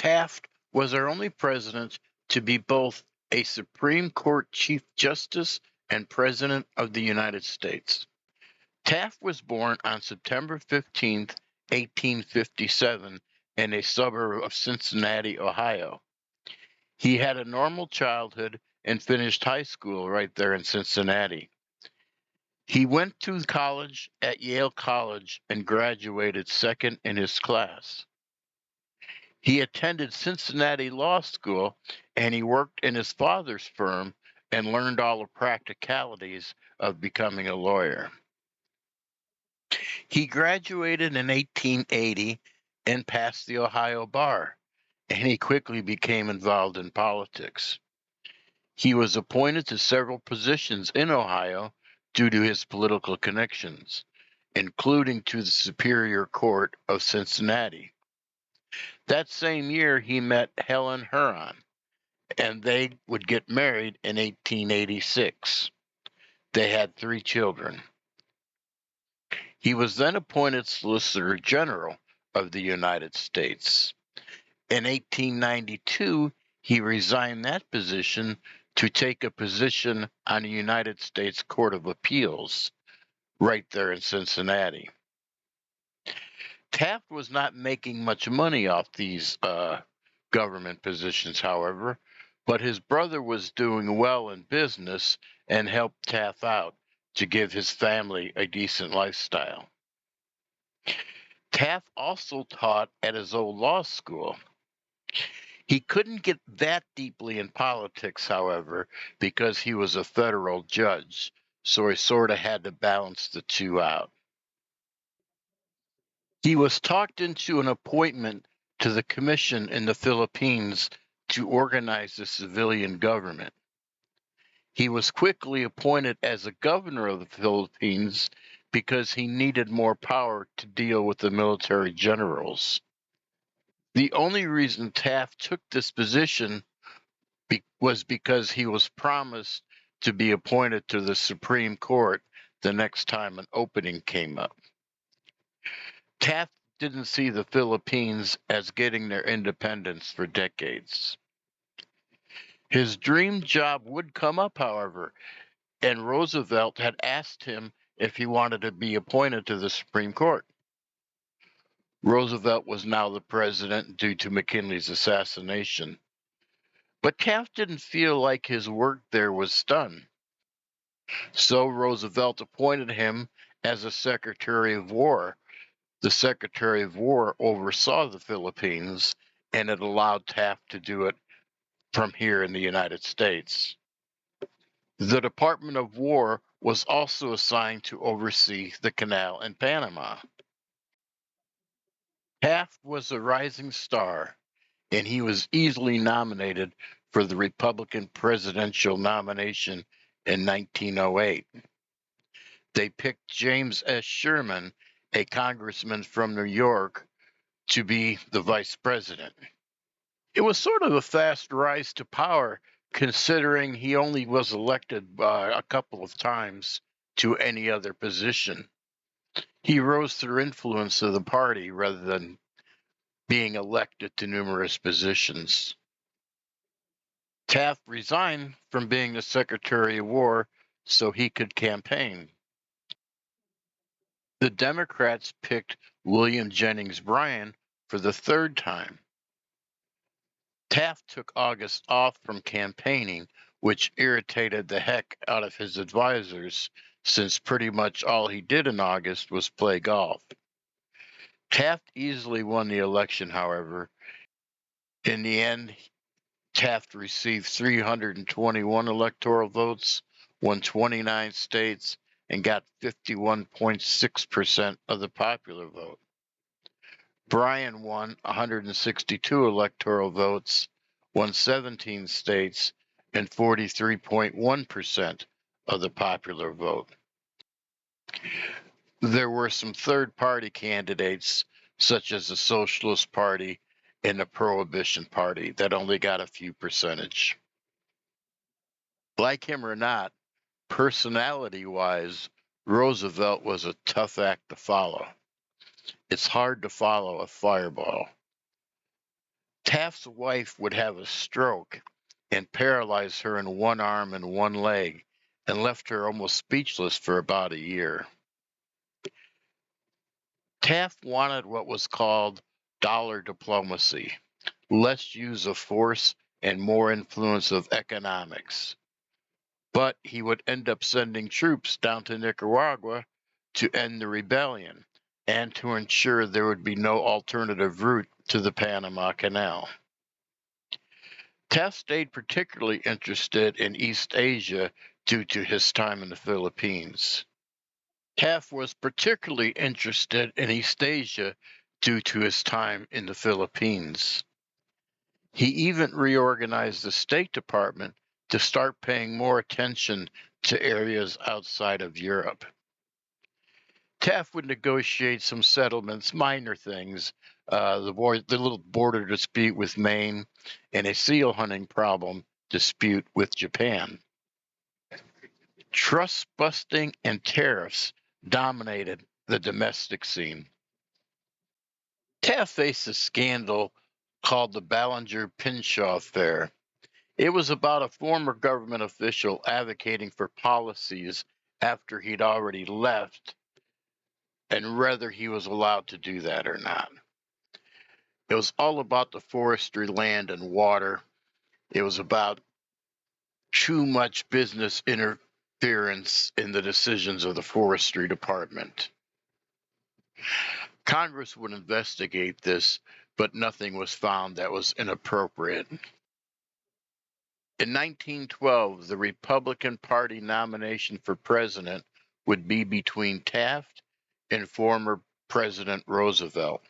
Taft was our only president to be both a Supreme Court Chief Justice and President of the United States. Taft was born on September 15th, 1857, in a suburb of Cincinnati, Ohio. He had a normal childhood and finished high school right there in Cincinnati. He went to college at Yale College and graduated second in his class. He attended Cincinnati Law School and he worked in his father's firm and learned all the practicalities of becoming a lawyer. He graduated in 1880 and passed the Ohio bar, and he quickly became involved in politics. He was appointed to several positions in Ohio due to his political connections, including to the Superior Court of Cincinnati. That same year, he met Helen Huron, and they would get married in 1886. They had 3 children. He was then appointed Solicitor General of the United States. In 1892, he resigned that position to take a position on the United States Court of Appeals, right there in Cincinnati. Taft was not making much money off these government positions, however, but his brother was doing well in business and helped Taft out to give his family a decent lifestyle. Taft also taught at his old law school. He couldn't get that deeply in politics, however, because he was a federal judge, so he sort of had to balance the two out. He was talked into an appointment to the commission in the Philippines to organize the civilian government. He was quickly appointed as a governor of the Philippines because he needed more power to deal with the military generals. The only reason Taft took this position was because he was promised to be appointed to the Supreme Court the next time an opening came up. Taft didn't see the Philippines as getting their independence for decades. His dream job would come up, however, and Roosevelt had asked him if he wanted to be appointed to the Supreme Court. Roosevelt was now the president due to McKinley's assassination. But Taft didn't feel like his work there was done. So Roosevelt appointed him as a Secretary of War. The Secretary of War oversaw the Philippines, and it allowed Taft to do it from here in the United States. The Department of War was also assigned to oversee the canal in Panama. Taft was a rising star, and he was easily nominated for the Republican presidential nomination in 1908. They picked James S. Sherman, a congressman from New York, to be the vice president. It was sort of a fast rise to power, considering he only was elected a couple of times to any other position. He rose through influence of the party rather than being elected to numerous positions. Taft resigned from being the Secretary of War so he could campaign. The Democrats picked William Jennings Bryan for the 3rd time. Taft took August off from campaigning, which irritated the heck out of his advisors, since pretty much all he did in August was play golf. Taft easily won the election, however. In the end, Taft received 321 electoral votes, won 29 states, and got 51.6% of the popular vote. Bryan won 162 electoral votes, won 17 states, and 43.1% of the popular vote. There were some third-party candidates, such as the Socialist Party and the Prohibition Party, that only got a few percentage. Like him or not, personality-wise, Roosevelt was a tough act to follow. It's hard to follow a fireball. Taft's wife would have a stroke and paralyze her in one arm and one leg, and left her almost speechless for about a year. Taft wanted what was called dollar diplomacy, less use of force and more influence of economics. But he would end up sending troops down to Nicaragua to end the rebellion and to ensure there would be no alternative route to the Panama Canal. Taft stayed particularly interested in East Asia due to his time in the Philippines. Taft was particularly interested in East Asia due to his time in the Philippines. He even reorganized the State Department to start paying more attention to areas outside of Europe. Taft would negotiate some settlements, minor things, the little border dispute with Maine, and a seal hunting problem dispute with Japan. Trust busting and tariffs dominated the domestic scene. Taft faced a scandal called the Ballinger-Pinchot affair. It was about a former government official advocating for policies after he'd already left, and whether he was allowed to do that or not. It was all about the forestry, land, and water. It was about too much business interference in the decisions of the forestry department. Congress would investigate this, but nothing was found that was inappropriate. In 1912, the Republican Party nomination for president would be between Taft and former President Roosevelt.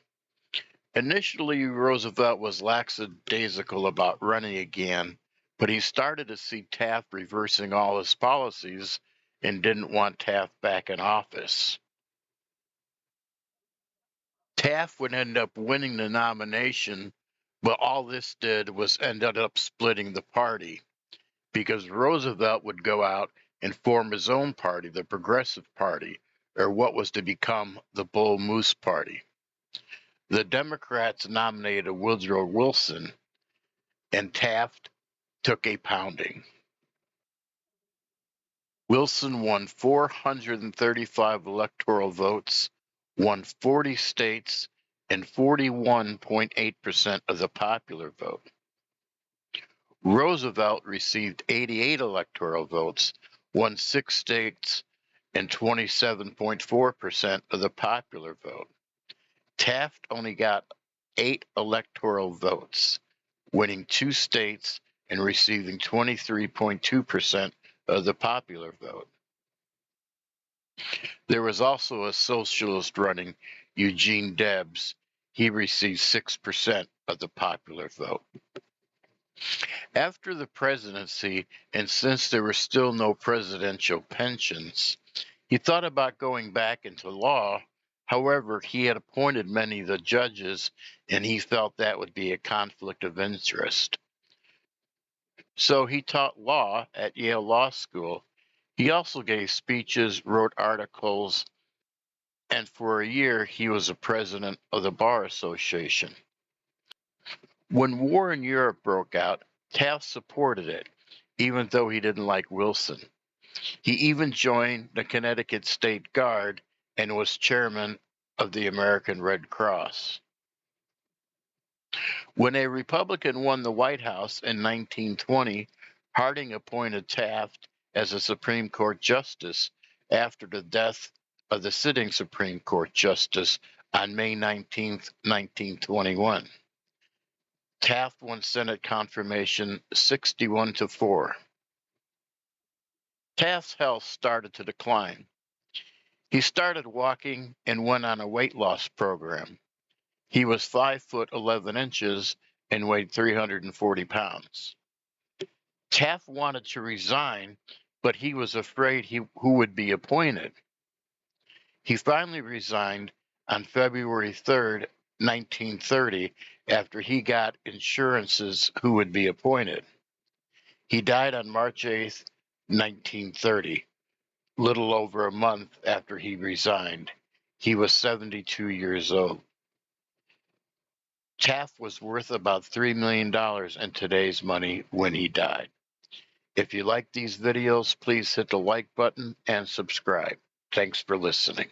Initially, Roosevelt was lackadaisical about running again, but he started to see Taft reversing all his policies and didn't want Taft back in office. Taft would end up winning the nomination, but all this did was ended up splitting the party, because Roosevelt would go out and form his own party, the Progressive Party, or what was to become the Bull Moose Party. The Democrats nominated Woodrow Wilson, and Taft took a pounding. Wilson won 435 electoral votes, won 40 states, and 41.8% of the popular vote. Roosevelt received 88 electoral votes, won 6 states, and 27.4% of the popular vote. Taft only got 8 electoral votes, winning 2 states and receiving 23.2% of the popular vote. There was also a socialist running, Eugene Debs. He received 6% of the popular vote. After the presidency, and since there were still no presidential pensions, he thought about going back into law. However, he had appointed many of the judges, and he felt that would be a conflict of interest. So he taught law at Yale Law School. He also gave speeches, wrote articles, and for a year he was the president of the Bar Association. When war in Europe broke out, Taft supported it, even though he didn't like Wilson. He even joined the Connecticut State Guard and was chairman of the American Red Cross. When a Republican won the White House in 1920, Harding appointed Taft as a Supreme Court justice after the death of the sitting Supreme Court justice on May 19, 1921. Taft won Senate confirmation 61-4. Taft's health started to decline. He started walking and went on a weight loss program. He was 5 foot 11 inches and weighed 340 pounds. Taft wanted to resign, but he was afraid who would be appointed. He finally resigned on February 3rd, 1930, after he got assurances who would be appointed. He died on March 8th, 1930, little over a month after he resigned. He was 72 years old. Taft was worth about $3 million in today's money when he died. If you like these videos, please hit the like button and subscribe. Thanks for listening.